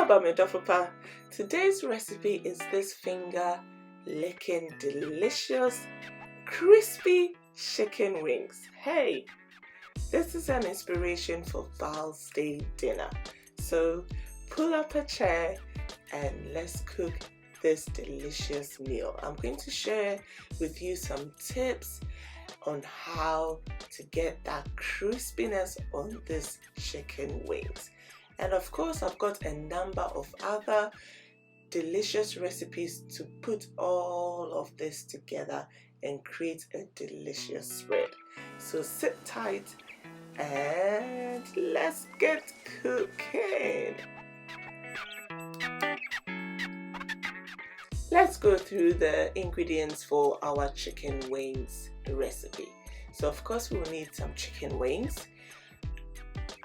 Aba Medofupa. Today's recipe is this finger licking delicious crispy chicken wings. Hey, this is an inspiration for Val's Day dinner. So pull up a chair and let's cook this delicious meal. I'm going to share with you some tips on how to get that crispiness on this chicken wings. And of course, I've got a number of other delicious recipes to put all of this together and create a delicious spread. So sit tight and let's get cooking. Let's go through the ingredients for our chicken wings recipe. So of course we'll need some chicken wings.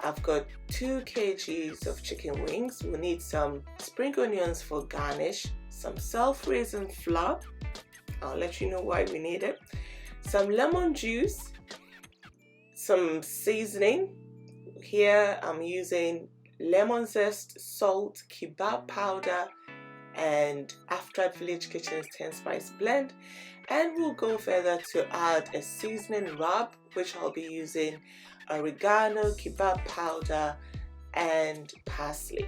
I've got 2 kgs of chicken wings. We'll need some spring onions for garnish, some self-raising flour. I'll let you know why we need it. Some lemon juice, some seasoning. Here I'm using lemon zest, salt, kebab powder, and Aftrad Village Kitchen's 10 spice blend. And we'll go further to add a seasoning rub, which I'll be using oregano, kebab powder, and parsley.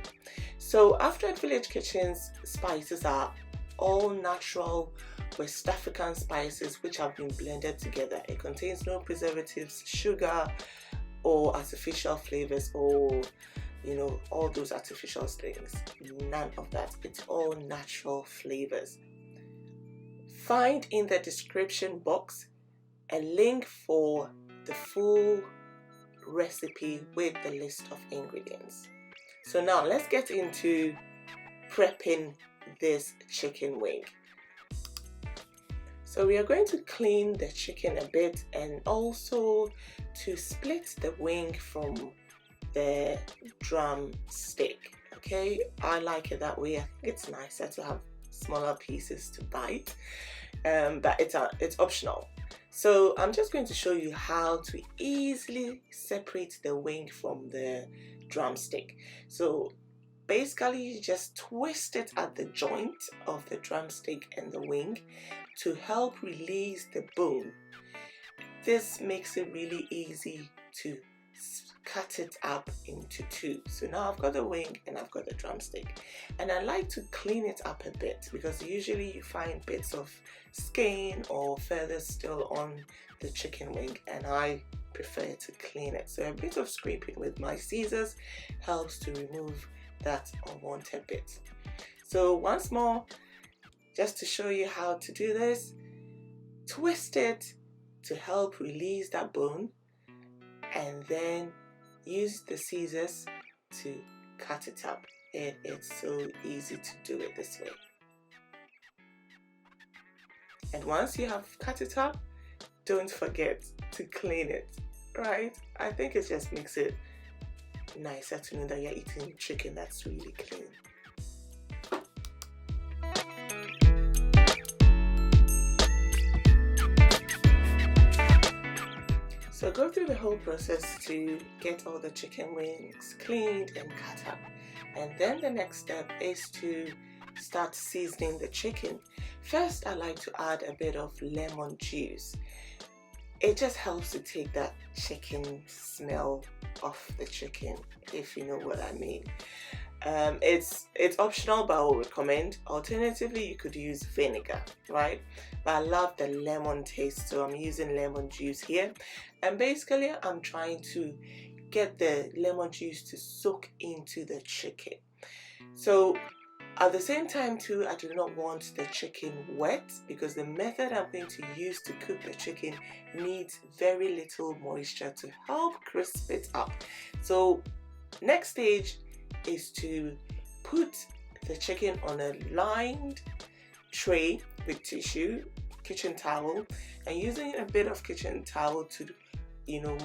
So Aftrad Village Kitchen's spices are all natural West African spices which have been blended together. It contains no preservatives, sugar, or artificial flavors, or all those artificial things. None of that. It's all natural flavors. Find in the description box a link for the full recipe with the list of ingredients. So now let's get into prepping this chicken wing. So we are going to clean the chicken a bit and also to split the wing from the drumstick. Okay, I like it that way. I think it's nicer to have smaller pieces to bite, but it's optional. So I'm just going to show you how to easily separate the wing from the drumstick. So basically you just twist it at the joint of the drumstick and the wing to help release the bone. This makes it really easy to cut it up into 2. So now I've got the wing and I've got the drumstick, and I like to clean it up a bit because usually you find bits of skin or feathers still on the chicken wing, and I prefer to clean it. So a bit of scraping with my scissors helps to remove that unwanted bit. So once more, just to show you how to do this, twist it to help release that bone, and then use the scissors to cut it up. It's so easy to do it this way. And once you have cut it up, don't forget to clean it, right? I think it just makes it nicer to know that you're eating chicken that's really clean. So go through the whole process to get all the chicken wings cleaned and cut up. And then the next step is to start seasoning the chicken. First, I like to add a bit of lemon juice. It just helps to take that chicken smell off the chicken, if you know what I mean. It's optional, but I will recommend. Alternatively, you could use vinegar, right? But I love the lemon taste, so I'm using lemon juice here. And basically, I'm trying to get the lemon juice to soak into the chicken. So at the same time too, I do not want the chicken wet because the method I'm going to use to cook the chicken needs very little moisture to help crisp it up. So next stage is to put the chicken on a lined tray with tissue, kitchen towel, and using a bit of kitchen towel to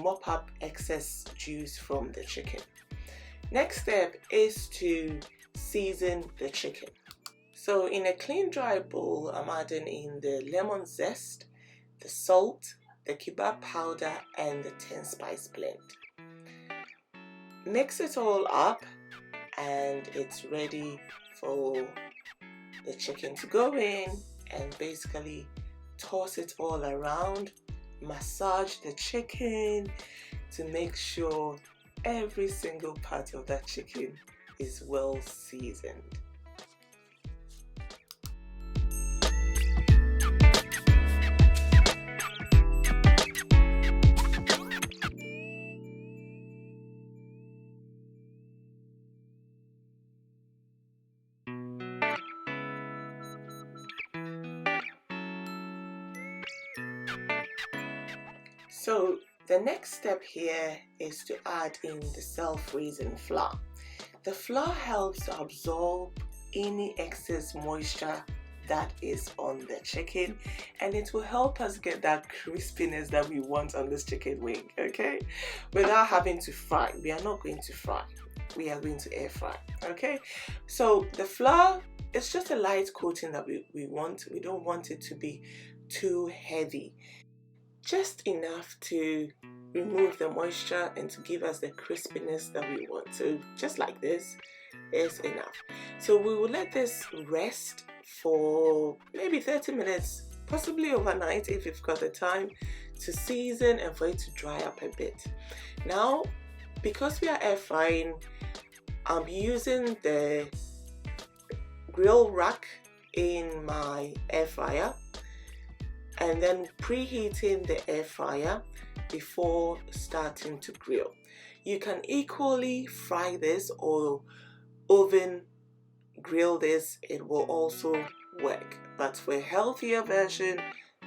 mop up excess juice from the chicken. Next step is to season the chicken. So in a clean dry bowl, I'm adding in the lemon zest, the salt, the kebab powder, and the 10 spice blend. Mix it all up and it's ready for the chicken to go in, and basically toss it all around, massage the chicken to make sure every single part of that chicken is well seasoned. So the next step here is to add in the self-raising flour. The flour helps to absorb any excess moisture that is on the chicken, and it will help us get that crispiness that we want on this chicken wing, okay? Without having to fry. We are not going to fry. We are going to air fry, okay? So the flour, it's just a light coating that we want. We don't want it to be too heavy. Just enough to remove the moisture and to give us the crispiness that we want. So just like this is enough. So we will let this rest for maybe 30 minutes, possibly overnight if you've got the time to season and for it to dry up a bit. Now, because we are air frying, I'm using the grill rack in my air fryer and then preheating the air fryer before starting to grill. You can equally fry this or oven grill this, it will also work. But for a healthier version,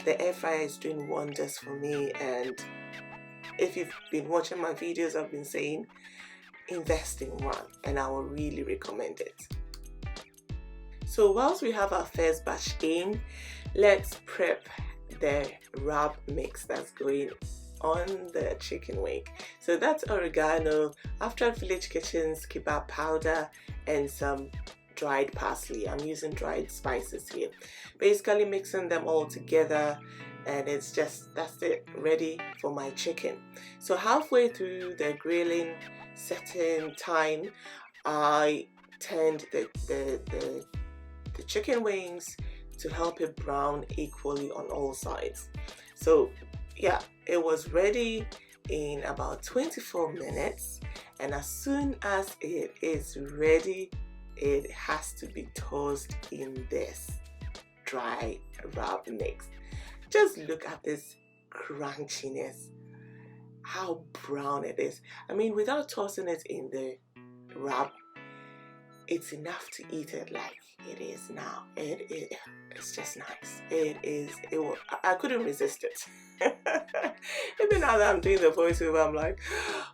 the air fryer is doing wonders for me, and if you've been watching my videos, I've been saying invest in one, and I will really recommend it. So whilst we have our first batch in, let's prep the rub mix that's going on the chicken wing. So that's oregano, Aftrad Village Kitchen's kebab powder, and some dried parsley. I'm using dried spices here. Basically mixing them all together, and it's just, that's it, ready for my chicken. So halfway through the grilling setting time, I turned the chicken wings to help it brown equally on all sides. So yeah, it was ready in about 24 minutes, and as soon as it is ready, it has to be tossed in this dry rub mix. Just look at this crunchiness, how brown it is. I mean, without tossing it in the rub, it's enough to eat it like it is now. It's just nice. I couldn't resist it. Even now that I'm doing the voiceover, I'm like,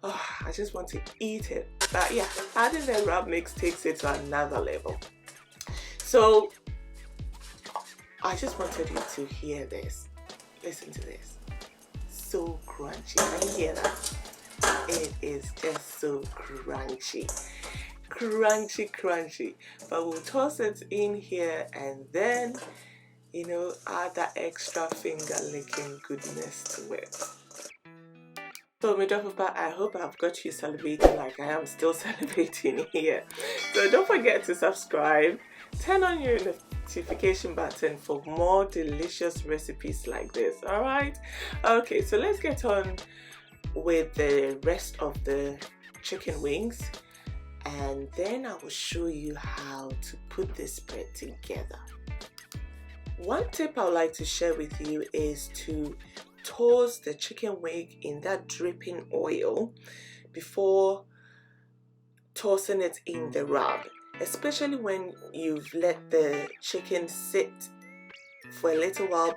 oh, I just want to eat it. But yeah, adding the rub mix takes it to another level. So I just wanted you to hear this. Listen to this. So crunchy. Can you hear that? It is just so crunchy. Crunchy. But we'll toss it in here and then, you know, add that extra finger licking goodness to it. So my Papa, I hope I've got you salivating like I am still salivating here. So don't forget to subscribe, turn on your notification button for more delicious recipes like this. Alright? Okay, so let's get on with the rest of the chicken wings, and then I will show you how to put this spread together. One tip I would like to share with you is to toss the chicken wing in that dripping oil before tossing it in the rub, especially when you've let the chicken sit for a little while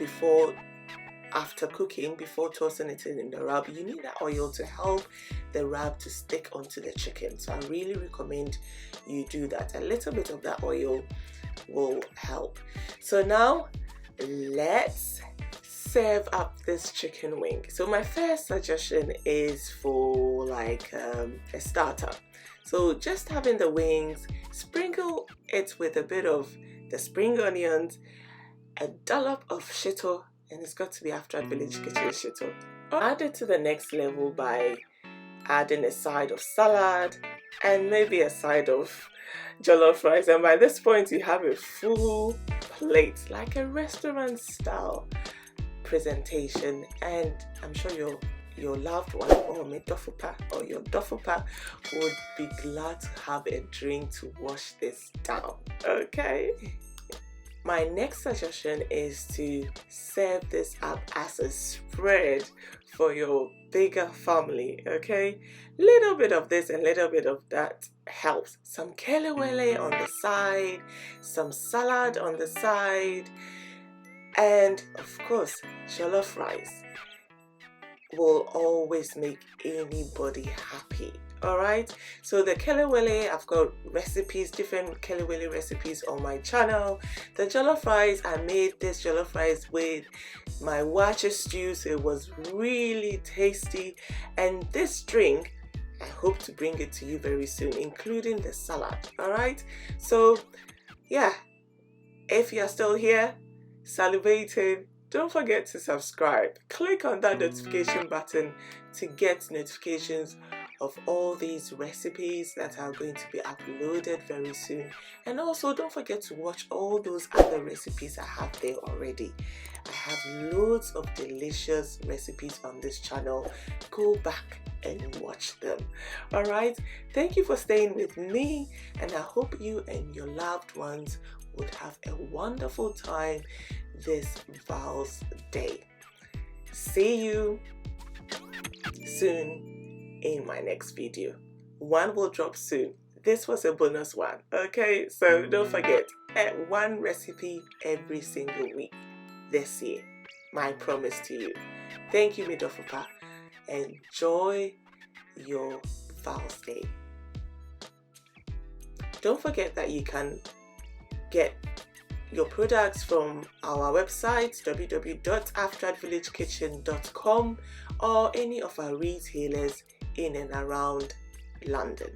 after cooking, before tossing it in the rub. You need that oil to help the rub to stick onto the chicken. So I really recommend you do that. A little bit of that oil will help. So now let's serve up this chicken wing. So my first suggestion is for like a starter. So just having the wings, sprinkle it with a bit of the spring onions, a dollop of shito, and it's got to be Aftrad Village Kitchen shito. Add it to the next level by adding a side of salad, and maybe a side of jollof rice, and by this point you have a full plate, like a restaurant style presentation. And I'm sure your loved one or your dofupa would be glad to have a drink to wash this down. Okay, my next suggestion is to serve this up as a spread for your bigger family. Okay, little bit of this and little bit of that helps. Some kelewele on the side, some salad on the side, and of course jollof rice will always make anybody happy. Alright, so the kelewele, I've got recipes, different kelewele recipes on my channel. The jollof rice, I made this jollof rice with my wache stew, so it was really tasty. And this drink, I hope to bring it to you very soon, including the salad. Alright, so yeah, if you're still here salivating, don't forget to subscribe. Click on that notification button to get notifications of all these recipes that are going to be uploaded very soon. And also don't forget to watch all those other recipes I have there already. I have loads of delicious recipes on this channel. Go back and watch them. Alright, thank you for staying with me, and I hope you and your loved ones would have a wonderful time this Val's Day. See you soon in my next video. One will drop soon. This was a bonus one. Okay, so don't forget, one recipe every single week this year. My promise to you. Thank you, Midofupa. Enjoy your Val's Day. Don't forget that you can get your products from our website www.aftradvillagekitchen.com or any of our retailers in and around London.